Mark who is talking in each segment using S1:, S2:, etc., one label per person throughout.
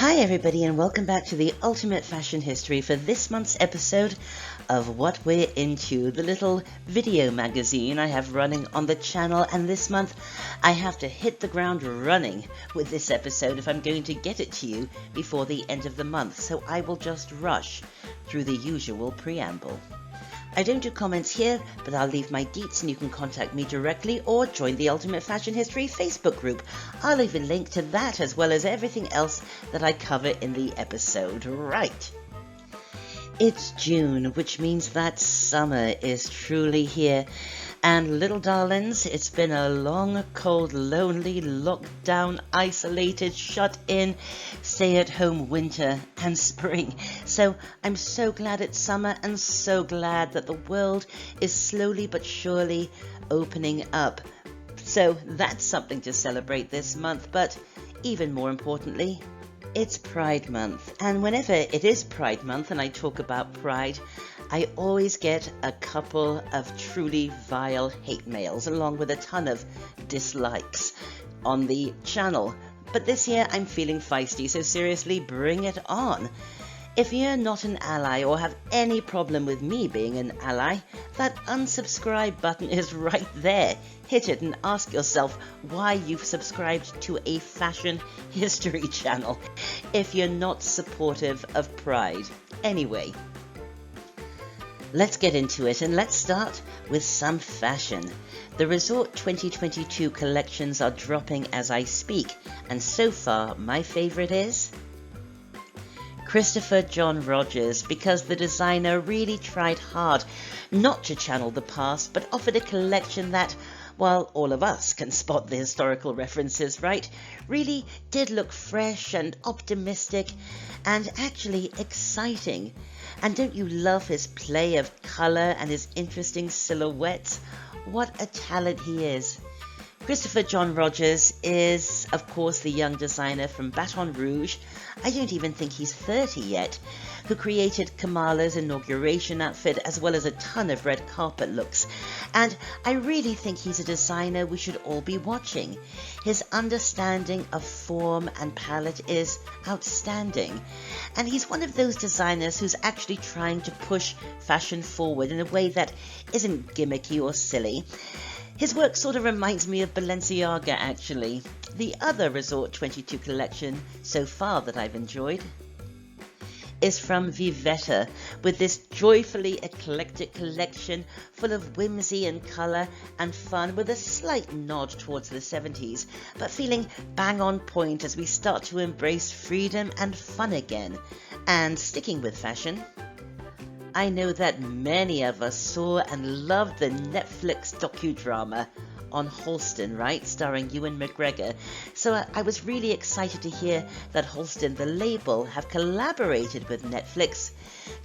S1: Hi everybody, and welcome back to the Ultimate Fashion History for this month's episode of What We're Into, the little video magazine I have running on the channel. And this month I have to hit the ground running with this episode if I'm going to get it to you before the end of the month, so I will just rush through the usual preamble. I don't do comments here, but I'll leave my deets and you can contact me directly or join the Ultimate Fashion History Facebook group. I'll leave a link to that as well as everything else that I cover in the episode. Right. It's June, which means that summer is truly here. And little darlings, it's been a long, cold, lonely, locked down, isolated, shut in, stay at home winter and spring. So I'm so glad it's summer and so glad that the world is slowly but surely opening up. So that's something to celebrate this month. But even more importantly, it's Pride Month. And whenever it is Pride Month and I talk about pride, I always get a couple of truly vile hate mails along with a ton of dislikes on the channel. But this year I'm feeling feisty, so seriously, bring it on. If you're not an ally or have any problem with me being an ally, that unsubscribe button is right there. Hit it and ask yourself why you've subscribed to a fashion history channel if you're not supportive of Pride. Anyway, let's get into it, and let's start with some fashion. The Resort 2022 collections are dropping as I speak, and so far my favorite is Christopher John Rogers, because the designer really tried hard not to channel the past, but offered a collection that, while all of us can spot the historical references, right, really did look fresh and optimistic and actually exciting. And don't you love his play of colour and his interesting silhouettes? What a talent he is. Christopher John Rogers is, of course, the young designer from Baton Rouge. I don't even think he's 30 yet, who created Kamala's inauguration outfit as well as a ton of red carpet looks. And I really think he's a designer we should all be watching. His understanding of form and palette is outstanding. And he's one of those designers who's actually trying to push fashion forward in a way that isn't gimmicky or silly. His work sort of reminds me of Balenciaga, actually. The other Resort 22 collection so far that I've enjoyed is from Vivetta, with this joyfully eclectic collection full of whimsy and colour and fun, with a slight nod towards the 70s, but feeling bang on point as we start to embrace freedom and fun again. And sticking with fashion, I know that many of us saw and loved the Netflix docudrama on Halston, right, starring Ewan McGregor. So I was really excited to hear that Halston, the label, have collaborated with Netflix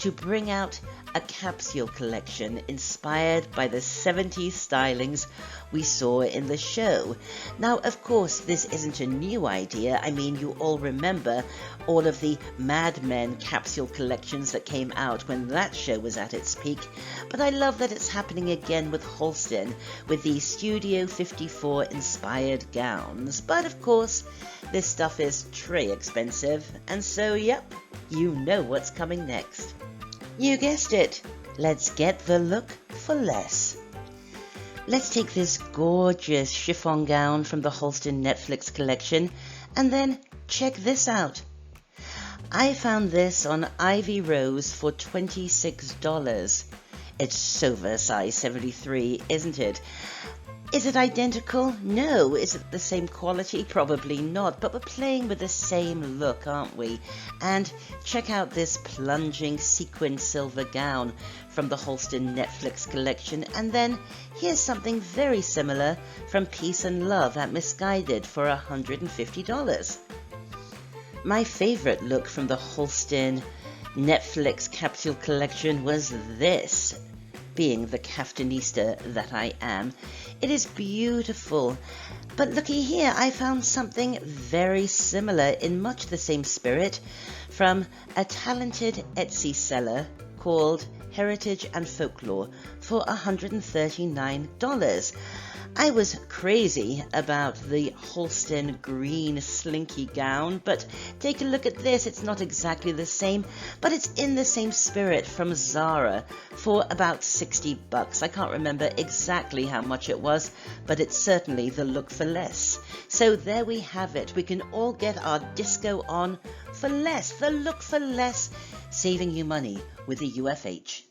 S1: to bring out a capsule collection inspired by the 70s stylings we saw in the show. Now, of course, this isn't a new idea. I mean, you all remember all of the Mad Men capsule collections that came out when that show was at its peak. But I love that it's happening again with Halston, with the Studio 54 inspired gowns. But of course, this stuff is tray expensive, and so yep, you know what's coming next. You guessed it, let's get the look for less. Let's take this gorgeous chiffon gown from the Halston Netflix collection and then check this out. I found this on Ivy Rose for $26. It's so Versailles 73, isn't it? Is it identical? No. Is it the same quality? Probably not, but we're playing with the same look, aren't we? And check out this plunging sequin silver gown from the Halston Netflix collection, and then here's something very similar from Peace and Love at Misguided for $150. My favorite look from the Halston Netflix capsule collection was this, being the kaftanista that I am. It is beautiful, but looky here, I found something very similar in much the same spirit from a talented Etsy seller called Heritage and Folklore for $139. I was crazy about the Halston green slinky gown, but take a look at this. It's not exactly the same, but it's in the same spirit from Zara for about $60. I can't remember exactly how much it was, but it's certainly the look for less. So there we have it. We can all get our disco on for less, the look for less, saving you money with the UFH.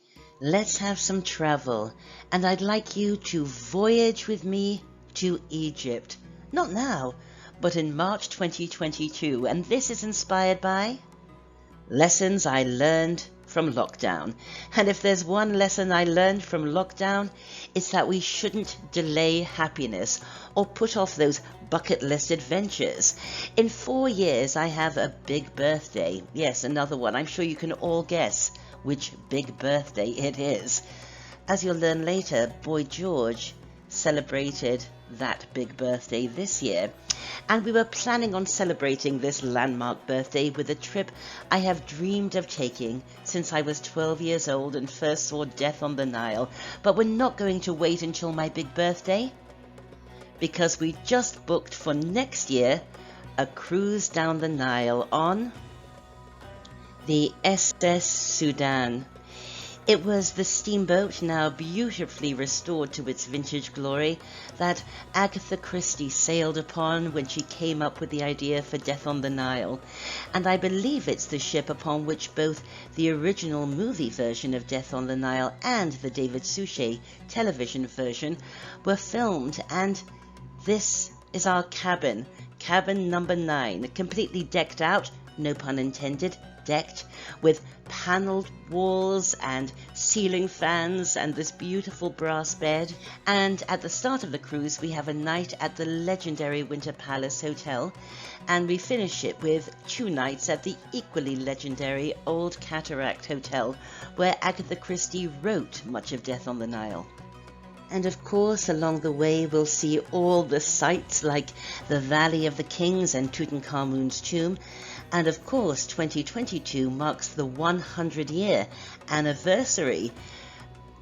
S1: Let's have some travel, and I'd like you to voyage with me to Egypt. Not now, but in March 2022, and this is inspired by lessons I learned from lockdown. And if there's one lesson I learned from lockdown, it's that we shouldn't delay happiness or put off those bucket list adventures. In 4 years, I have a big birthday. Yes, another one. I'm sure you can all guess which big birthday it is. As you'll learn later, Boy George celebrated that big birthday this year, and we were planning on celebrating this landmark birthday with a trip I have dreamed of taking since I was 12 years old and first saw Death on the Nile. But we're not going to wait until my big birthday, because we just booked for next year a cruise down the Nile on the SS Sudan. It was the steamboat, now beautifully restored to its vintage glory, that Agatha Christie sailed upon when she came up with the idea for Death on the Nile. And I believe it's the ship upon which both the original movie version of Death on the Nile and the David Suchet television version were filmed. And this is our cabin, cabin number 9, completely decked out, no pun intended, decked with panelled walls and ceiling fans and this beautiful brass bed. And at the start of the cruise, we have a night at the legendary Winter Palace Hotel, and we finish it with 2 nights at the equally legendary Old Cataract Hotel, where Agatha Christie wrote much of Death on the Nile. And of course, along the way, we'll see all the sights like the Valley of the Kings and Tutankhamun's tomb. And of course, 2022 marks the 100-year anniversary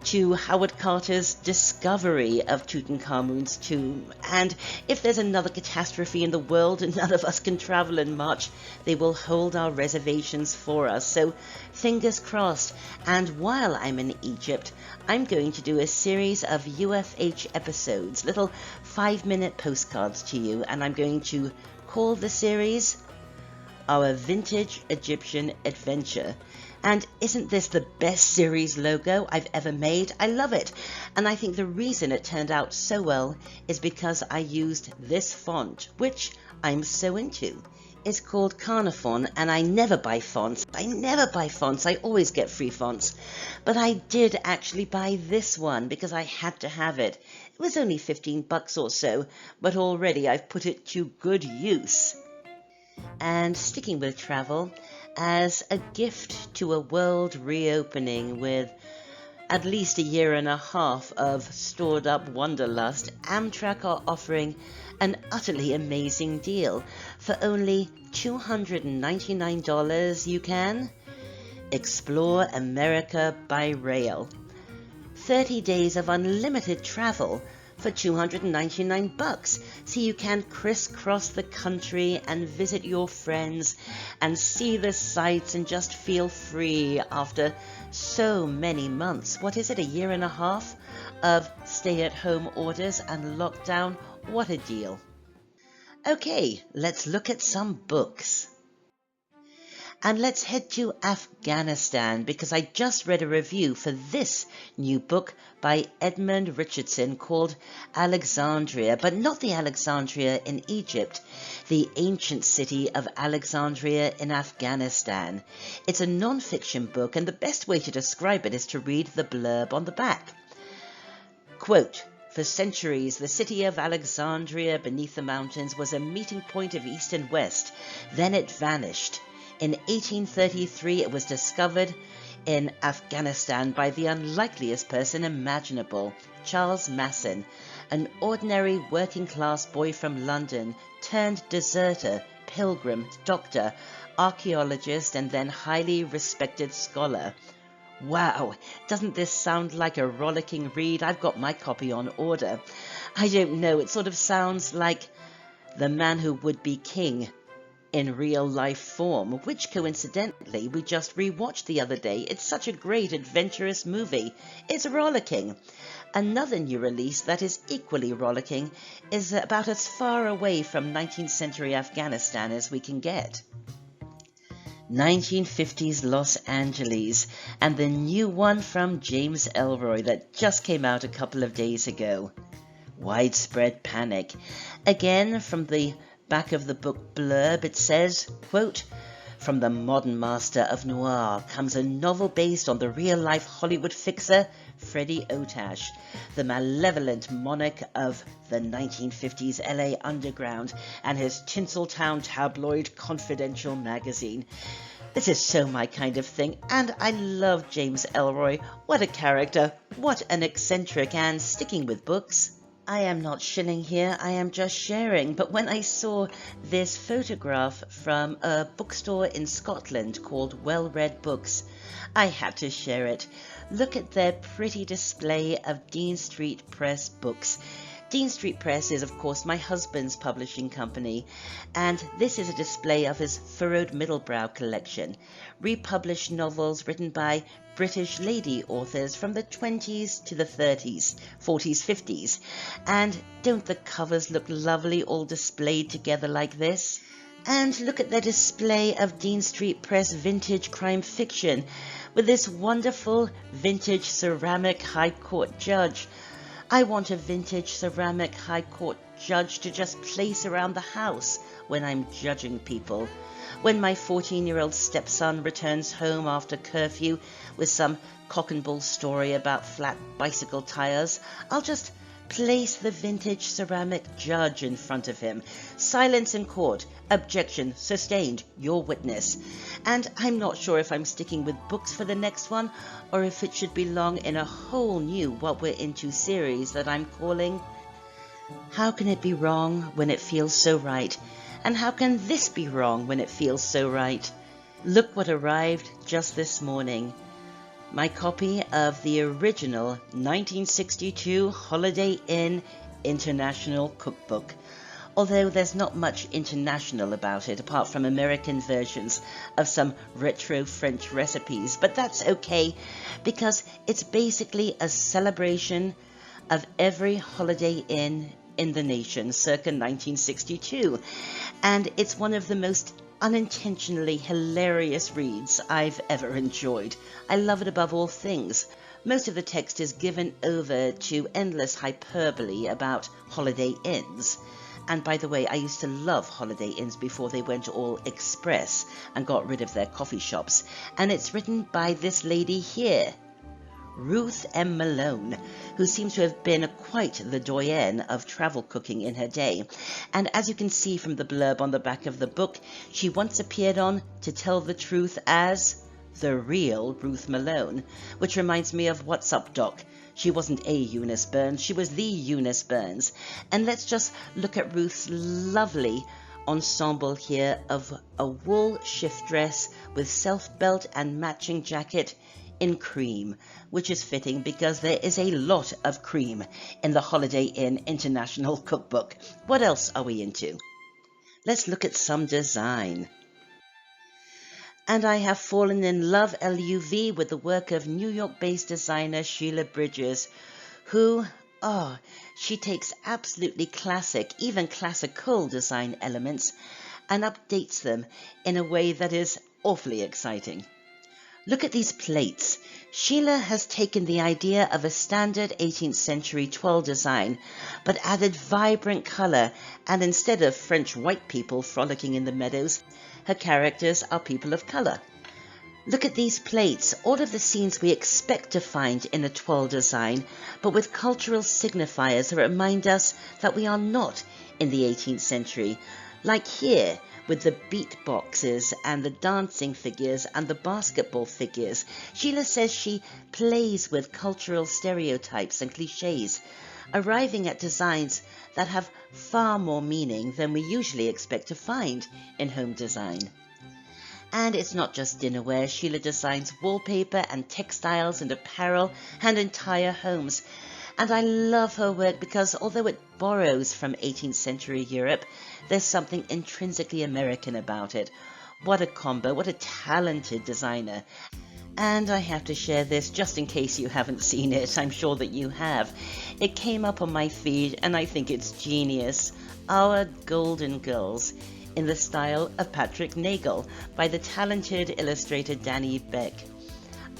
S1: to Howard Carter's discovery of Tutankhamun's tomb. And if there's another catastrophe in the world and none of us can travel in March, they will hold our reservations for us. So fingers crossed. And while I'm in Egypt, I'm going to do a series of UFH episodes, little 5-minute postcards to you, and I'm going to call the series Our Vintage Egyptian Adventure. And isn't this the best series logo I've ever made? I love it. And I think the reason it turned out so well is because I used this font, which I'm so into. It's called Carnifon, and I never buy fonts. I always get free fonts. But I did actually buy this one because I had to have it. It was only $15 or so, but already I've put it to good use. And sticking with travel, as a gift to a world reopening with at least 1.5 years of stored up wanderlust, Amtrak are offering an utterly amazing deal. For only $299 you can explore America by rail. 30 days of unlimited travel for $299, so you can crisscross the country and visit your friends and see the sights and just feel free after so many months. What is it, 1.5 years of stay-at-home orders and lockdown? What a deal. Okay, let's look at some books. And let's head to Afghanistan, because I just read a review for this new book by Edmund Richardson called Alexandria, but not the Alexandria in Egypt, the ancient city of Alexandria in Afghanistan. It's a non-fiction book, and the best way to describe it is to read the blurb on the back. Quote, "For centuries, the city of Alexandria beneath the mountains was a meeting point of East and West. Then it vanished. In 1833, it was discovered in Afghanistan by the unlikeliest person imaginable, Charles Masson, an ordinary working-class boy from London, turned deserter, pilgrim, doctor, archaeologist, and then highly respected scholar. Wow, doesn't this sound like a rollicking read? I've got my copy on order. I don't know, it sort of sounds like The Man Who Would Be King in real life form, which coincidentally we just rewatched the other day. It's such a great adventurous movie. It's rollicking. Another new release that is equally rollicking is about as far away from 19th century Afghanistan as we can get. 1950s Los Angeles, and the new one from James Ellroy that just came out a couple of days ago. Widespread Panic. Again, from the back of the book blurb, it says, quote, "From the modern master of noir comes a novel based on the real-life Hollywood fixer Freddie Otash, the malevolent monarch of the 1950s LA underground and his Tinseltown tabloid Confidential magazine." This is so my kind of thing, and I love James Ellroy. What a character, what an eccentric, and sticking with books. I am not shilling here, I am just sharing, but when I saw this photograph from a bookstore in Scotland called Well Read Books, I had to share it. Look at their pretty display of Dean Street Press books. Dean Street Press is, of course, my husband's publishing company, and this is a display of his Furrowed Middlebrow collection, republished novels written by British lady authors from the 20s to the 30s, 40s, 50s. And don't the covers look lovely all displayed together like this? And look at their display of Dean Street Press vintage crime fiction with this wonderful vintage ceramic High Court judge. I want a vintage ceramic High Court judge to just place around the house when I'm judging people. When my 14-year-old stepson returns home after curfew with some cock and bull story about flat bicycle tires, I'll just place the vintage ceramic judge in front of him. Silence in court. Objection sustained. Your witness. And I'm not sure if I'm sticking with books for the next one, or if it should belong in a whole new What We're Into series that I'm calling How Can It Be Wrong When It Feels So Right? And how can this be wrong when it feels so right? Look what arrived just this morning. My copy of the original 1962 Holiday Inn International Cookbook. Although there's not much international about it apart from American versions of some retro French recipes, but that's okay because it's basically a celebration of every Holiday Inn in the nation circa 1962, and it's one of the most unintentionally hilarious reads I've ever enjoyed. I love it above all things. Most of the text is given over to endless hyperbole about Holiday Inns. And by the way, I used to love Holiday Inns before they went all express and got rid of their coffee shops. And it's written by this lady here, Ruth M. Malone, who seems to have been quite the doyenne of travel cooking in her day. And as you can see from the blurb on the back of the book, she once appeared on To Tell the Truth as the real Ruth Malone, which reminds me of What's Up, Doc? She wasn't a Eunice Burns, she was the Eunice Burns. And let's just look at Ruth's lovely ensemble here of a wool shift dress with self-belt and matching jacket in cream, which is fitting because there is a lot of cream in the Holiday Inn International Cookbook. What else are we into? Let's look at some design. And I have fallen in love, LUV, with the work of New York-based designer Sheila Bridges, who, she takes absolutely classic, even classical design elements and updates them in a way that is awfully exciting. Look at these plates. Sheila has taken the idea of a standard 18th century toile design, but added vibrant colour, and instead of French white people frolicking in the meadows, her characters are people of colour. Look at these plates, all of the scenes we expect to find in a toile design, but with cultural signifiers that remind us that we are not in the 18th century, like here, with the beat boxes and the dancing figures and the basketball figures. Sheila says she plays with cultural stereotypes and cliches, arriving at designs that have far more meaning than we usually expect to find in home design. And it's not just dinnerware. Sheila designs wallpaper and textiles and apparel and entire homes. And I love her work because although it borrows from 18th century Europe, there's something intrinsically American about it. What a combo, what a talented designer. And I have to share this just in case you haven't seen it. I'm sure that you have. It came up on my feed and I think it's genius. Our Golden Girls, in the style of Patrick Nagel, by the talented illustrator Danny Beck.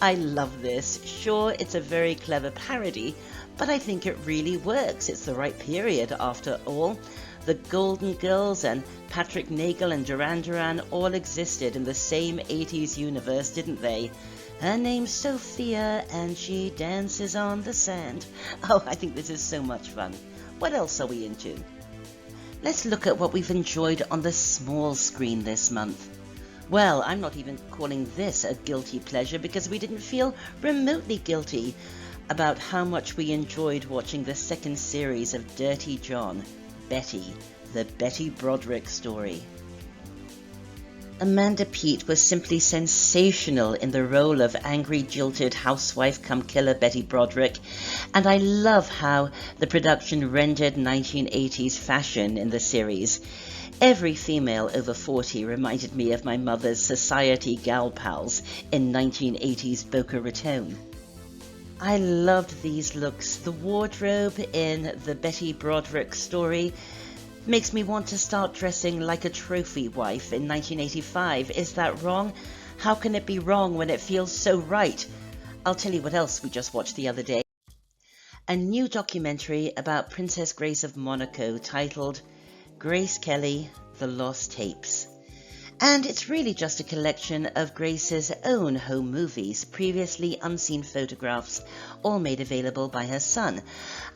S1: I love this. Sure, it's a very clever parody, but I think it really works. It's the right period after all. The Golden Girls and Patrick Nagel and Duran Duran all existed in the same 80s universe, didn't they? Her name's Sophia and she dances on the sand. Oh, I think this is so much fun. What else are we into? Let's look at what we've enjoyed on the small screen this month. Well, I'm not even calling this a guilty pleasure because we didn't feel remotely guilty about how much we enjoyed watching the second series of Dirty John, Betty, the Betty Broderick story. Amanda Peet was simply sensational in the role of angry, jilted housewife-cum-killer Betty Broderick, and I love how the production rendered 1980s fashion in the series. Every female over 40 reminded me of my mother's society gal pals in 1980s Boca Raton. I loved these looks. The wardrobe in the Betty Broderick story makes me want to start dressing like a trophy wife in 1985. Is that wrong? How can it be wrong when it feels so right? I'll tell you what else we just watched the other day. A new documentary about Princess Grace of Monaco titled Grace Kelly, The Lost Tapes. And it's really just a collection of Grace's own home movies, previously unseen photographs, all made available by her son.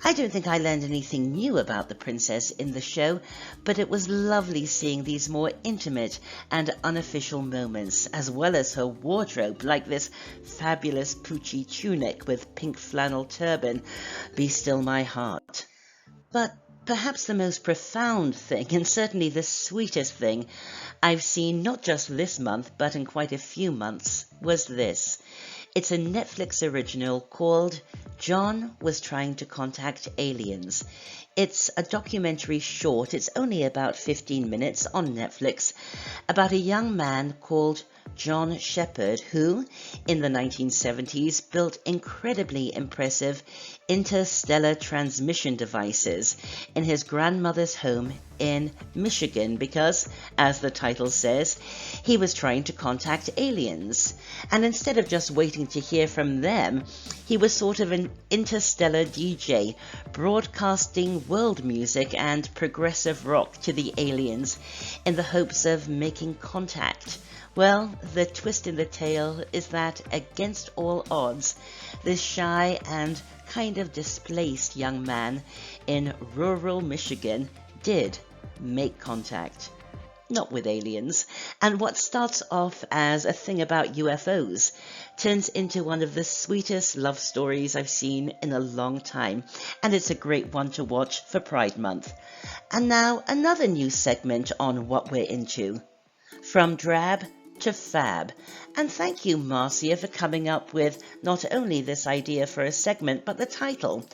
S1: I don't think I learned anything new about the princess in the show, but it was lovely seeing these more intimate and unofficial moments, as well as her wardrobe, like this fabulous Pucci tunic with pink flannel turban, Be Still My Heart. But perhaps the most profound thing, and certainly the sweetest thing I've seen not just this month, but in quite a few months, was this. It's a Netflix original called John Was Trying to Contact Aliens. It's a documentary short, it's only about 15 minutes on Netflix, about a young man called John Shepard who, in the 1970s, built incredibly impressive interstellar transmission devices in his grandmother's home in Michigan because, as the title says, he was trying to contact aliens. And instead of just waiting to hear from them, he was sort of an interstellar DJ, broadcasting world music and progressive rock to the aliens in the hopes of making contact. Well, the twist in the tale is that, against all odds, this shy and kind of displaced young man in rural Michigan did make contact. Not with aliens. And what starts off as a thing about UFOs turns into one of the sweetest love stories I've seen in a long time. And it's a great one to watch for Pride Month. And now another new segment on what we're into. From drab to fab. And thank you, Marcia, for coming up with not only this idea for a segment, but the title,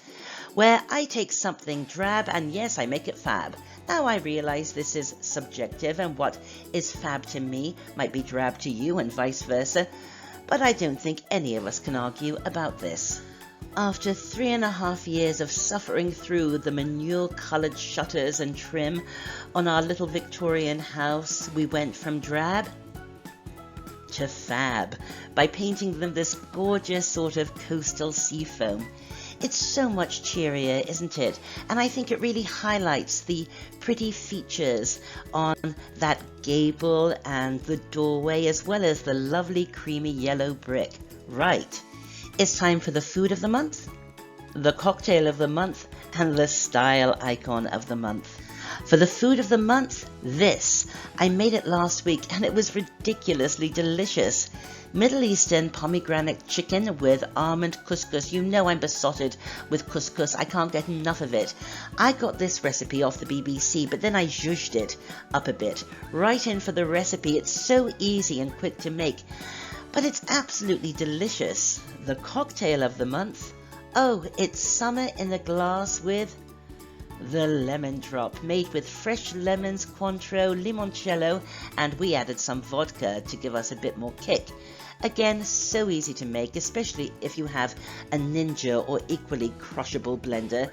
S1: where I take something drab and yes, I make it fab. Now I realize this is subjective and what is fab to me might be drab to you and vice versa, but I don't think any of us can argue about this. After 3.5 years of suffering through the manure-coloured shutters and trim on our little Victorian house, we went from drab to fab by painting them this gorgeous sort of coastal seafoam. It's so much cheerier, isn't it? And I think it really highlights the pretty features on that gable and the doorway, as well as the lovely creamy yellow brick. Right, it's time for the food of the month, the cocktail of the month, and the style icon of the month. For the food of the month, this. I made it last week and it was ridiculously delicious. Middle Eastern pomegranate chicken with almond couscous. You know I'm besotted with couscous. I can't get enough of it. I got this recipe off the BBC, but then I zhuzhed it up a bit. Right in for the recipe. It's so easy and quick to make, but it's absolutely delicious. The cocktail of the month. Oh, it's summer in a glass with the lemon drop, made with fresh lemons, Cointreau, limoncello, and we added some vodka to give us a bit more kick. Again, so easy to make, especially if you have a Ninja or equally crushable blender,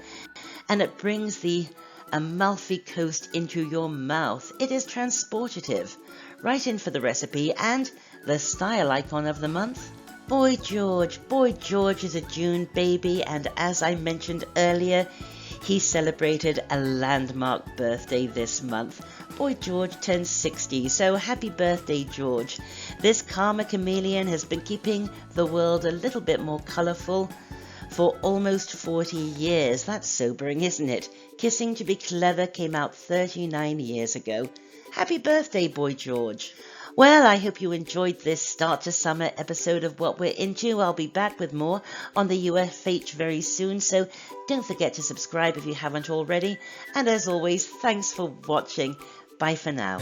S1: and it brings the Amalfi Coast into your mouth. It is transportative. Right in for the recipe and the style icon of the month. Boy George. Boy George is a June baby, and as I mentioned earlier, he celebrated a landmark birthday this month. Boy George turned 60, so happy birthday, George. This karma chameleon has been keeping the world a little bit more colourful for almost 40 years. That's sobering, isn't it? Kissing to be Clever came out 39 years ago. Happy birthday, Boy George. Well, I hope you enjoyed this start to summer episode of What We're Into. I'll be back with more on the UFH very soon, so don't forget to subscribe if you haven't already. And as always, thanks for watching. Bye for now.